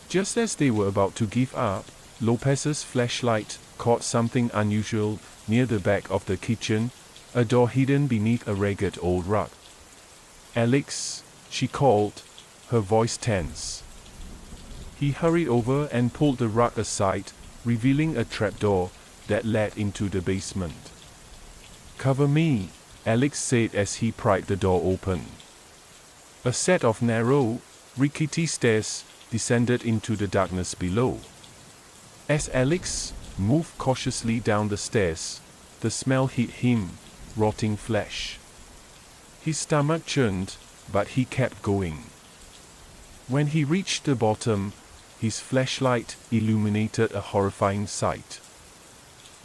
Just as they were about to give up, Lopez's flashlight caught something unusual near the back of the kitchen, a door hidden beneath a ragged old rug. "Alex," she called, her voice tense. He hurried over and pulled the rug aside, revealing a trapdoor that led into the basement. "Cover me," Alex said as he pried the door open. A set of narrow, rickety stairs descended into the darkness below. As Alex moved cautiously down the stairs, the smell hit him, rotting flesh. His stomach churned, but he kept going. When he reached the bottom, his flashlight illuminated a horrifying sight.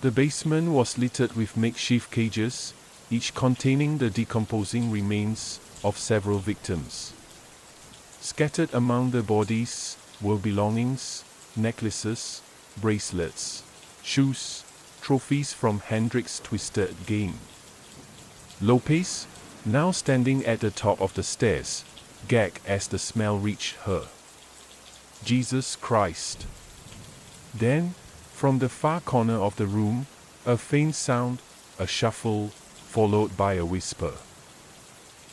The basement was littered with makeshift cages, each containing the decomposing remains of several victims. Scattered among the bodies were belongings, necklaces, bracelets, shoes, trophies from Hendricks' twisted game. Lopez, now standing at the top of the stairs, gagged as the smell reached her. "Jesus Christ!" Then, from the far corner of the room, a faint sound, a shuffle, followed by a whisper.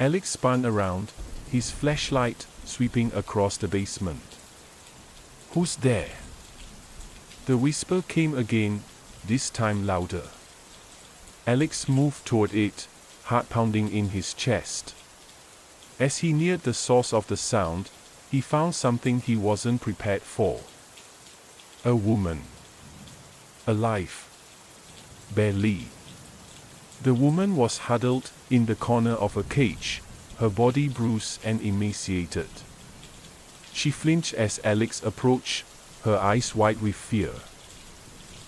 Alex spun around, his flashlight sweeping across the basement. "Who's there?" The whisper came again, this time louder. Alex moved toward it, heart pounding in his chest. As he neared the source of the sound, he found something he wasn't prepared for. A woman. Alive. Barely. The woman was huddled in the corner of a cage, her body bruised and emaciated. She flinched as Alex approached, her eyes wide with fear.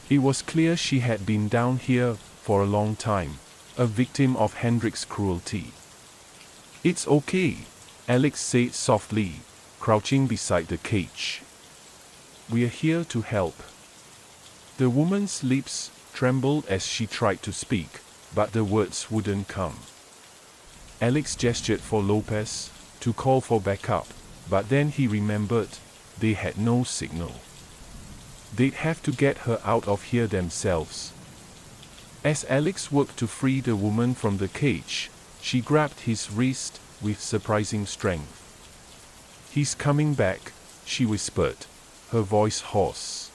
It was clear she had been down here for a long time, a victim of Hendrik's cruelty. "It's okay," Alex said softly, crouching beside the cage. "We're here to help." The woman's lips trembled as she tried to speak, but the words wouldn't come. Alex gestured for Lopez to call for backup, but then he remembered they had no signal. They'd have to get her out of here themselves. As Alex worked to free the woman from the cage, she grabbed his wrist with surprising strength. "He's coming back," she whispered, her voice hoarse.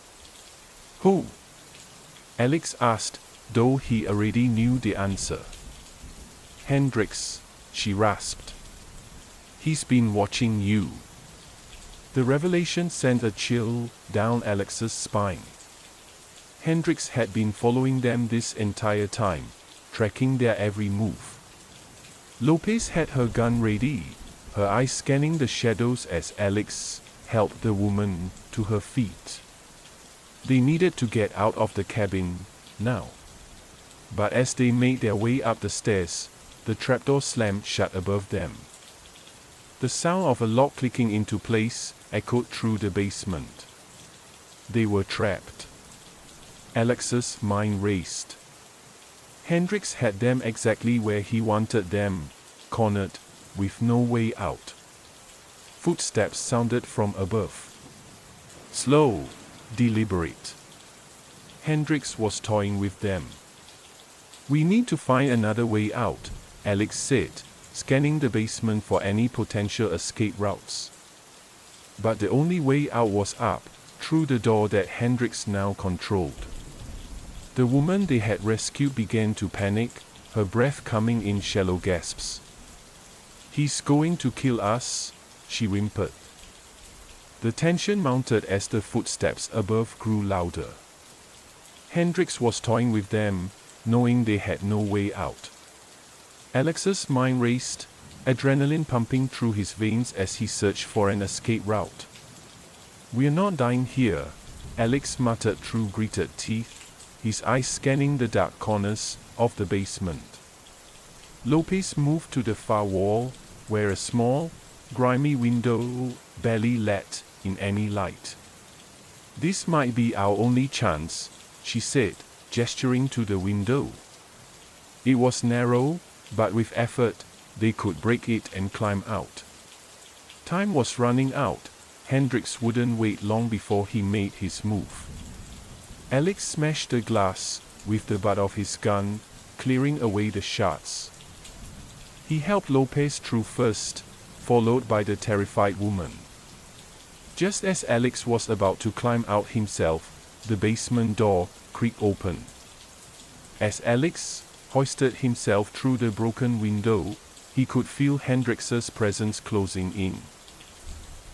"Who?" Alex asked, though he already knew the answer. "Hendrix," she rasped. "He's been watching you." The revelation sent a chill down Alex's spine. Hendrix had been following them this entire time, tracking their every move. Lopez had her gun ready, her eyes scanning the shadows as Alex helped the woman to her feet. They needed to get out of the cabin now. But as they made their way up the stairs, the trapdoor slammed shut above them. The sound of a lock clicking into place echoed through the basement. They were trapped. Alex's mind raced. Hendrix had them exactly where he wanted them, cornered, with no way out. Footsteps sounded from above. Slow, deliberate. Hendrix was toying with them. "We need to find another way out," Alex said, scanning the basement for any potential escape routes. But the only way out was up, through the door that Hendrix now controlled. The woman they had rescued began to panic, her breath coming in shallow gasps. "He's going to kill us," she whimpered. The tension mounted as the footsteps above grew louder. Hendrix was toying with them, knowing they had no way out. Alex's mind raced, adrenaline pumping through his veins as he searched for an escape route. "We're not dying here," Alex muttered through gritted teeth, his eyes scanning the dark corners of the basement. Lopez moved to the far wall, where a small, grimy window barely let in any light. "This might be our only chance," she said, gesturing to the window. It was narrow, but with effort, they could break it and climb out. Time was running out. Hendrix wouldn't wait long before he made his move. Alex smashed the glass with the butt of his gun, clearing away the shards. He helped Lopez through first, followed by the terrified woman. Just as Alex was about to climb out himself, the basement door creaked open. As Alex hoisted himself through the broken window, he could feel Hendrix's presence closing in.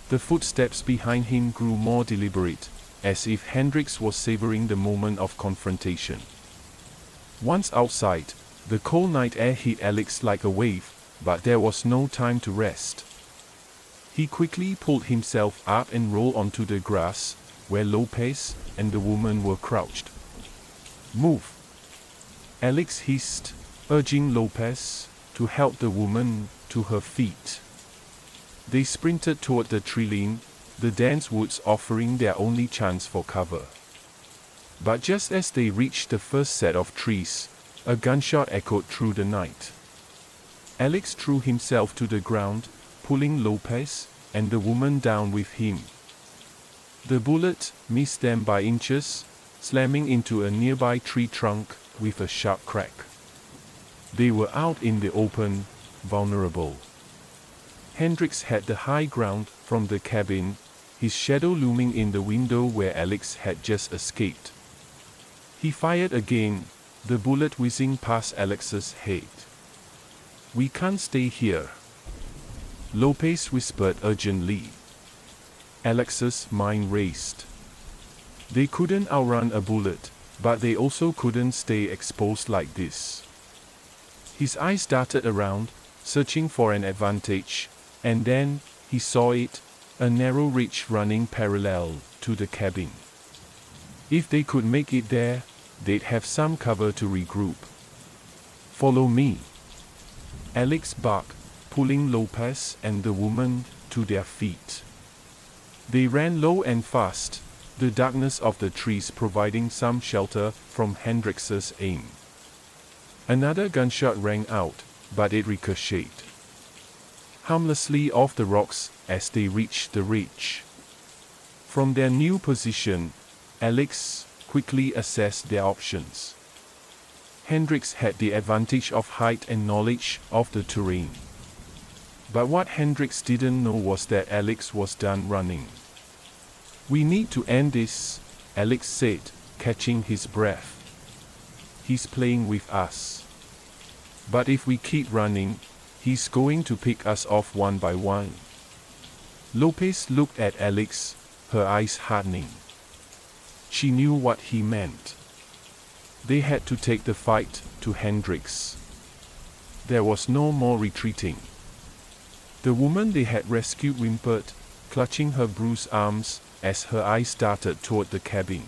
The footsteps behind him grew more deliberate, as if Hendrix was savoring the moment of confrontation. Once outside, the cold night air hit Alex like a wave, but there was no time to rest. He quickly pulled himself up and rolled onto the grass, where Lopez and the woman were crouched. "Move!" Alex hissed, urging Lopez to help the woman to her feet. They sprinted toward the tree line, the dense woods offering their only chance for cover. But just as they reached the first set of trees, a gunshot echoed through the night. Alex threw himself to the ground, pulling Lopez and the woman down with him. The bullet missed them by inches, slamming into a nearby tree trunk with a sharp crack. They were out in the open, vulnerable. Hendrix had the high ground from the cabin, his shadow looming in the window where Alex had just escaped. He fired again, the bullet whizzing past Alex's head. "We can't stay here," Lopez whispered urgently. Alex's mind raced. They couldn't outrun a bullet, but they also couldn't stay exposed like this. His eyes darted around, searching for an advantage, and then, he saw it, a narrow ridge running parallel to the cabin. If they could make it there, they'd have some cover to regroup. "Follow me," Alex barked, pulling Lopez and the woman to their feet. They ran low and fast, the darkness of the trees providing some shelter from Hendrix's aim. Another gunshot rang out, but it ricocheted harmlessly off the rocks as they reached the ridge. From their new position, Alex quickly assessed their options. Hendrix had the advantage of height and knowledge of the terrain. But what Hendrix didn't know was that Alex was done running. "We need to end this," Alex said, catching his breath. "He's playing with us. But if we keep running, he's going to pick us off one by one." Lopez looked at Alex, her eyes hardening. She knew what he meant. They had to take the fight to Hendrix. There was no more retreating. The woman they had rescued whimpered, clutching her bruised arms, as her eyes darted toward the cabin.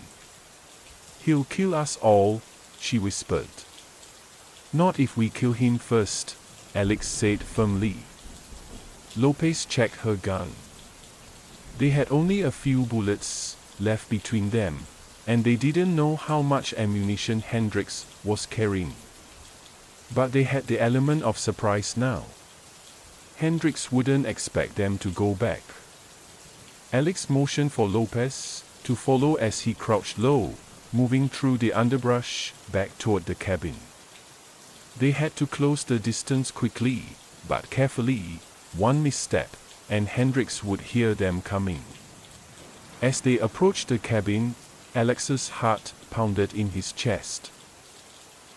"He'll kill us all," she whispered. "Not if we kill him first," Alex said firmly. Lopez checked her gun. They had only a few bullets left between them, and they didn't know how much ammunition Hendrix was carrying. But they had the element of surprise now. Hendrix wouldn't expect them to go back. Alex motioned for Lopez to follow as he crouched low, moving through the underbrush back toward the cabin. They had to close the distance quickly, but carefully. One misstep, and Hendrix would hear them coming. As they approached the cabin, Alex's heart pounded in his chest.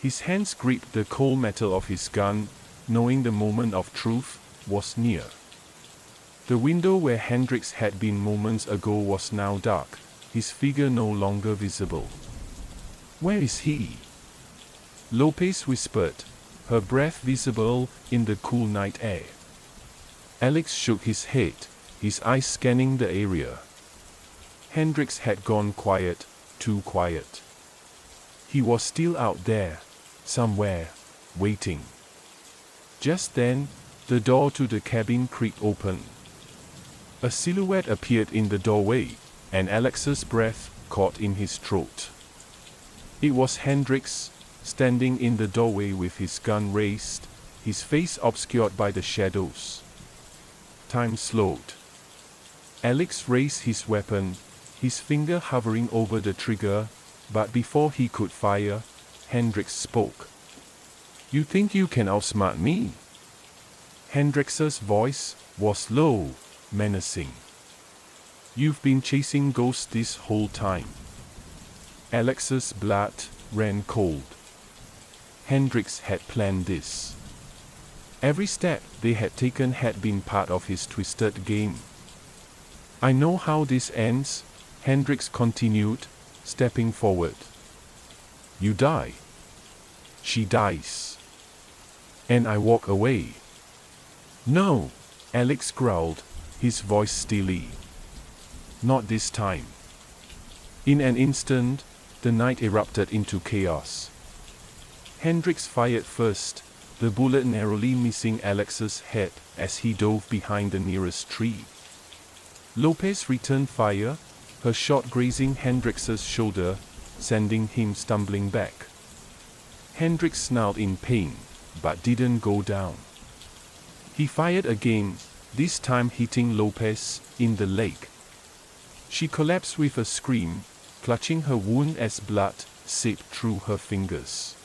His hands gripped the cold metal of his gun, knowing the moment of truth was near. The window where Hendrix had been moments ago was now dark, his figure no longer visible. "Where is he?" Lopez whispered, her breath visible in the cool night air. Alex shook his head, his eyes scanning the area. Hendrix had gone quiet, too quiet. He was still out there, somewhere, waiting. Just then, the door to the cabin creaked open. A silhouette appeared in the doorway, and Alex's breath caught in his throat. It was Hendrix, standing in the doorway with his gun raised, his face obscured by the shadows. Time slowed. Alex raised his weapon, his finger hovering over the trigger, but before he could fire, Hendrix spoke. "You think you can outsmart me?" Hendrix's voice was low, menacing. "You've been chasing ghosts this whole time." Alex's blood ran cold. Hendrix had planned this. Every step they had taken had been part of his twisted game. "I know how this ends," Hendrix continued, stepping forward. "You die. She dies. And I walk away." "No," Alex growled, his voice steely. "Not this time." In an instant, the night erupted into chaos. Hendrix fired first, the bullet narrowly missing Alex's head as he dove behind the nearest tree. Lopez returned fire, her shot grazing Hendrix's shoulder, sending him stumbling back. Hendrix snarled in pain, but didn't go down. He fired again, this time hitting Lopez in the leg. She collapsed with a scream, clutching her wound as blood seeped through her fingers.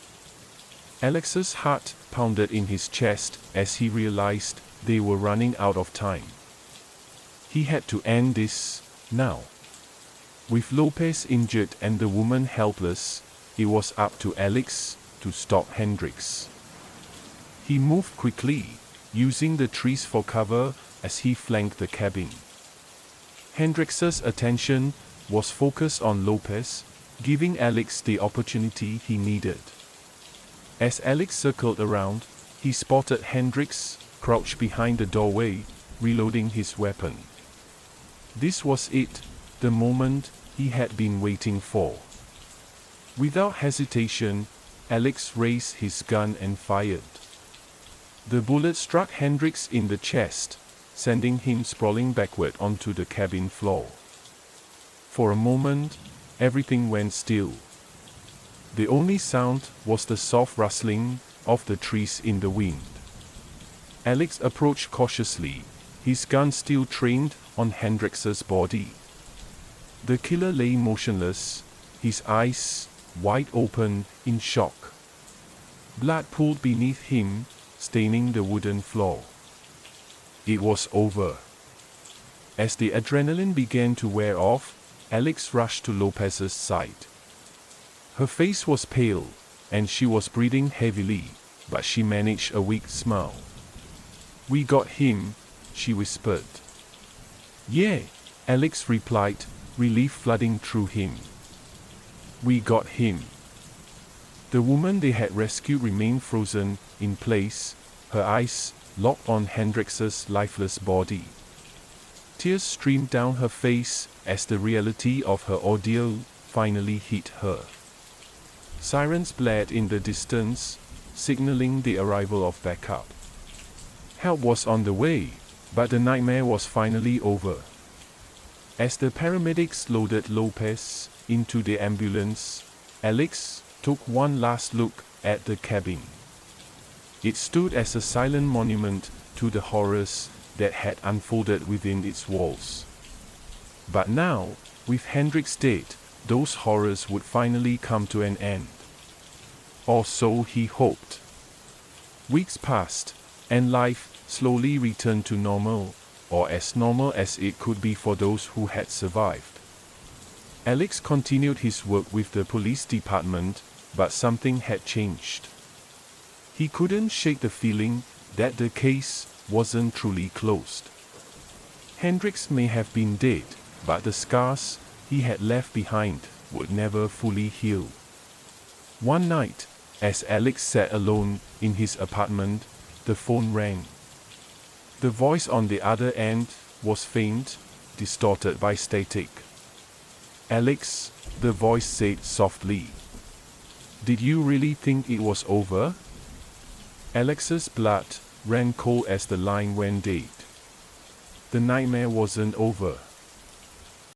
Alex's heart pounded in his chest as he realized they were running out of time. He had to end this, now. With Lopez injured and the woman helpless, it was up to Alex to stop Hendrix. He moved quickly, using the trees for cover as he flanked the cabin. Hendrix's attention was focused on Lopez, giving Alex the opportunity he needed. As Alex circled around, he spotted Hendrix, crouched behind the doorway, reloading his weapon. This was it, the moment he had been waiting for. Without hesitation, Alex raised his gun and fired. The bullet struck Hendrix in the chest, sending him sprawling backward onto the cabin floor. For a moment, everything went still. The only sound was the soft rustling of the trees in the wind. Alex approached cautiously, his gun still trained on Hendrix's body. The killer lay motionless, his eyes wide open in shock. Blood pooled beneath him, staining the wooden floor. It was over. As the adrenaline began to wear off, Alex rushed to Lopez's side. Her face was pale, and she was breathing heavily, but she managed a weak smile. "We got him," she whispered. "Yeah," Alex replied, relief flooding through him. "We got him." The woman they had rescued remained frozen in place, her eyes locked on Hendrix's lifeless body. Tears streamed down her face as the reality of her ordeal finally hit her. Sirens blared in the distance, signaling the arrival of backup. Help was on the way, but the nightmare was finally over. As the paramedics loaded Lopez into the ambulance, Alex took one last look at the cabin. It stood as a silent monument to the horrors that had unfolded within its walls. But now, with Hendrix dead, those horrors would finally come to an end. Or so he hoped. Weeks passed, and life slowly returned to normal, or as normal as it could be for those who had survived. Alex continued his work with the police department, but something had changed. He couldn't shake the feeling that the case wasn't truly closed. Hendrix may have been dead, but the scars he had left behind would never fully heal. One night, as Alex sat alone in his apartment, the phone rang. The voice on the other end was faint, distorted by static. "Alex," the voice said softly. "Did you really think it was over?" Alex's blood ran cold as the line went dead. The nightmare wasn't over.